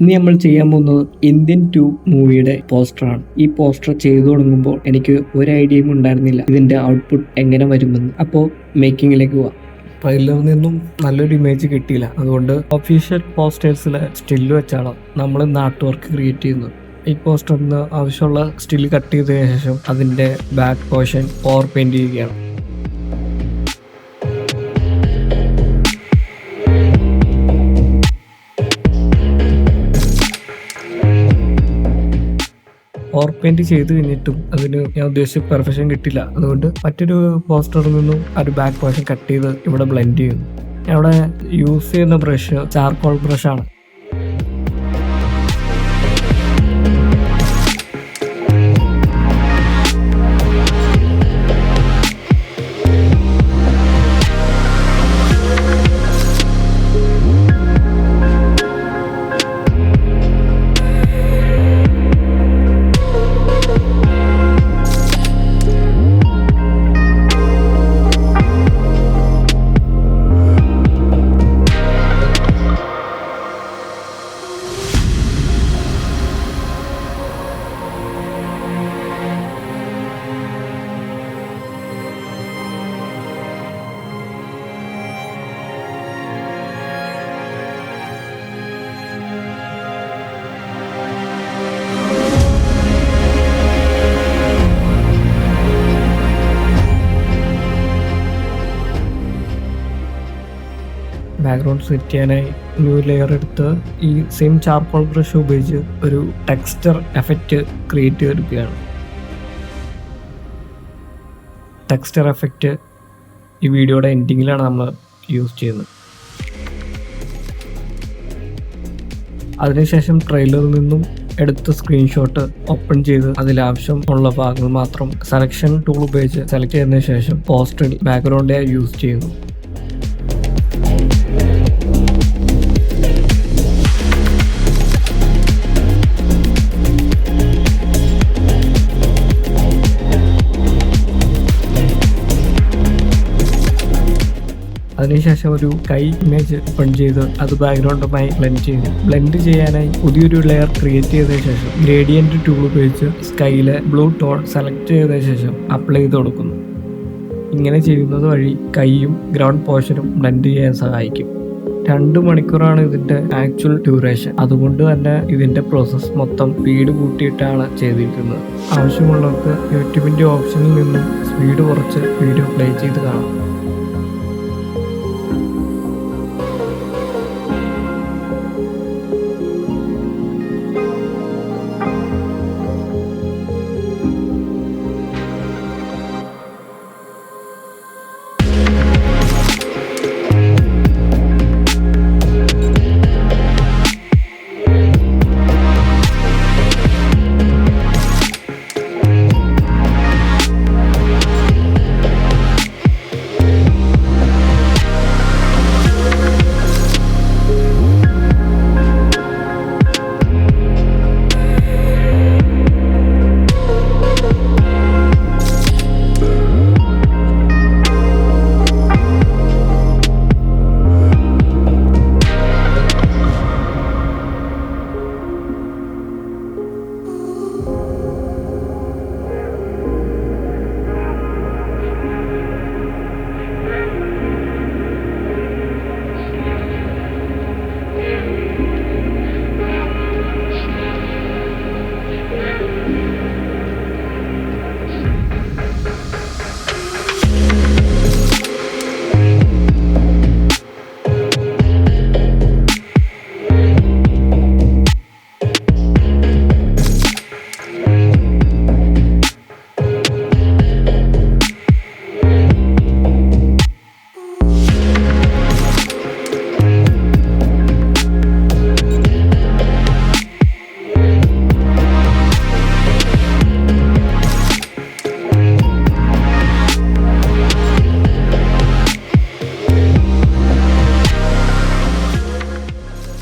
ഇനി നമ്മൾ ചെയ്യാൻ പോകുന്നത് ഇന്ത്യൻ 2 മൂവിയുടെ പോസ്റ്ററാണ്. ഈ പോസ്റ്റർ ചെയ്തു തുടങ്ങുമ്പോൾ എനിക്ക് ഒരു ഐഡിയയും ഉണ്ടായിരുന്നില്ല ഇതിന്റെ ഔട്ട്പുട്ട് എങ്ങനെ വരുമെന്ന്. അപ്പോൾ മേക്കിങ്ങിലേക്ക് പോവാം. ട്രെയിലറിൽ നിന്നും നല്ലൊരു ഇമേജ് കിട്ടിയില്ല, അതുകൊണ്ട് ഒഫീഷ്യൽ പോസ്റ്റേഴ്സിലെ സ്റ്റില്ല് വെച്ചാണ് നമ്മൾ ആർട്ട് വർക്ക് ക്രിയേറ്റ് ചെയ്യുന്നത്. ഈ പോസ്റ്ററിന് ആവശ്യമുള്ള സ്റ്റിൽ കട്ട് ചെയ്തതിനു ശേഷം അതിന്റെ ബാക്ക് പോർഷൻ പവർ പെയിന്റ് ചെയ്യുകയാണ്. പവർ പെയിന്റ് ചെയ്ത് കഴിഞ്ഞിട്ടും അതിന് ഞാൻ ഉദ്ദേശിച്ച പെർഫെക്ഷൻ കിട്ടില്ല. അതുകൊണ്ട് മറ്റൊരു പോസ്റ്ററിൽ നിന്നും ഒരു ബാക്ക് പോർഷൻ കട്ട് ചെയ്ത് ഇവിടെ ബ്ലെൻഡ് ചെയ്യുന്നു. ഇവിടെ യൂസ് ചെയ്യുന്ന ബ്രഷ് ചാർക്കോൾ ബ്രഷാണ്. ബാക്ക്ഗ്രൗണ്ട് സെറ്റ് ചെയ്യാനായി ന്യൂ ലെയർ എടുത്ത് ഈ സെയിം ചാർക്കോൾ ബ്രഷ് ഉപയോഗിച്ച് ഒരു ടെക്സ്ചർ എഫക്റ്റ് ക്രിയേറ്റ് ചെയ്തെടുക്കുകയാണ്. ടെക്സ്ചർ എഫക്റ്റ് ഈ വീഡിയോയുടെ എൻഡിങ്ങിലാണ് നമ്മൾ യൂസ് ചെയ്യുന്നത്. അതിനുശേഷം ട്രെയിലറിൽ നിന്നും എടുത്ത സ്ക്രീൻഷോട്ട് ഓപ്പൺ ചെയ്ത് അതിലാവശ്യമുള്ള ഭാഗങ്ങൾ മാത്രം സെലക്ഷൻ ടൂൾ ഉപയോഗിച്ച് സെലക്ട് ചെയ്തതിനു ശേഷം പോസ്റ്ററിൽ ബാക്ക്ഗ്രൗണ്ടായി യൂസ് ചെയ്യുന്നു. അതിനുശേഷം ഒരു കൈ ഇമേജ് ഓപ്പൺ ചെയ്ത് അത് ബാക്ക്ഗ്രൗണ്ടുമായി ബ്ലെൻഡ് ചെയ്യാനായി പുതിയൊരു ലെയർ ക്രിയേറ്റ് ചെയ്തതിനു ശേഷം ഗ്രേഡിയന്റ് ടൂൾ ഉപയോഗിച്ച് സ്കൈയിലെ ബ്ലൂ ടോൺ സെലക്ട് ചെയ്തതിനു ശേഷം അപ്ലൈ ചെയ്ത് കൊടുക്കുന്നു. ഇങ്ങനെ ചെയ്യുന്നത് വഴി കൈയും ഗ്രൗണ്ട് പോർഷനും ബ്ലെൻഡ് ചെയ്യാൻ സഹായിക്കും. 2 മണിക്കൂറാണ് ഇതിന്റെ ആക്ച്വൽ ഡ്യൂറേഷൻ. അതുകൊണ്ട് തന്നെ ഇതിന്റെ പ്രോസസ്സ് മൊത്തം സ്പീഡ് കൂട്ടിയിട്ടാണ് ചെയ്തിരിക്കുന്നത്. ആവശ്യമുള്ളവർക്ക് യൂട്യൂബിന്റെ ഓപ്ഷനിൽ നിന്നും സ്പീഡ് കുറച്ച് വീഡിയോ പ്ലേ ചെയ്ത് കാണാം.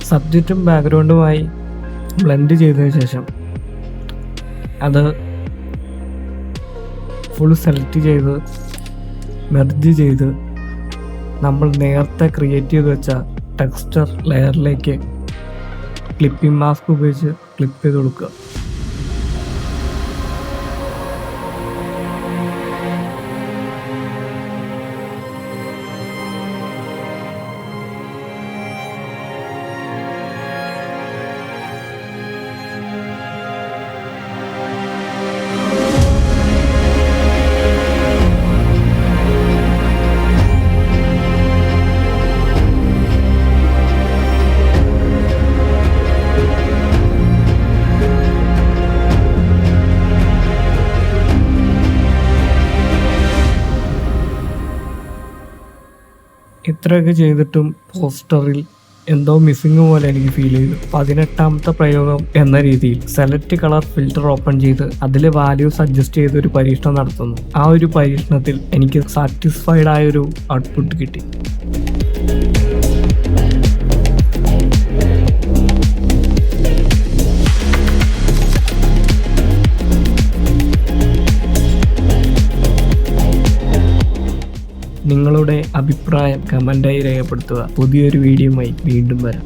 സബ്ജക്റ്റും ബാക്ക്ഗ്രൗണ്ടുമായി ബ്ലെൻഡ് ചെയ്തതിനു ശേഷം അത് ഫുൾ സെലക്ട് ചെയ്ത് മെർജ് ചെയ്ത് നമ്മൾ നേരത്തെ ക്രിയേറ്റ് ചെയ്ത് വെച്ച ടെക്സ്ചർ ലെയറിലേക്ക് ക്ലിപ്പിംഗ് മാസ്ക് ഉപയോഗിച്ച് ക്ലിപ്പ് ചെയ്ത് കൊടുക്കുക. ഇത്രയൊക്കെ ചെയ്തിട്ടും പോസ്റ്ററിൽ എന്തോ മിസ്സിങ് പോലെ എനിക്ക് ഫീൽ ചെയ്തു. 18ാമത്തെ പ്രയോഗം എന്ന രീതിയിൽ സെലക്ട് കളർ ഫിൽറ്റർ ഓപ്പൺ ചെയ്ത് അതിൽ വാല്യൂസ് അഡ്ജസ്റ്റ് ചെയ്ത് ഒരു പരീക്ഷണം നടത്തുന്നു. ആ ഒരു പരീക്ഷണത്തിൽ എനിക്ക് സാറ്റിസ്ഫൈഡ് ആയൊരു ഔട്ട്പുട്ട് കിട്ടി. നിങ്ങളുടെ അഭിപ്രായം കമൻ്റായി രേഖപ്പെടുത്തുക. പുതിയൊരു വീഡിയോയുമായി വീണ്ടും വരാം.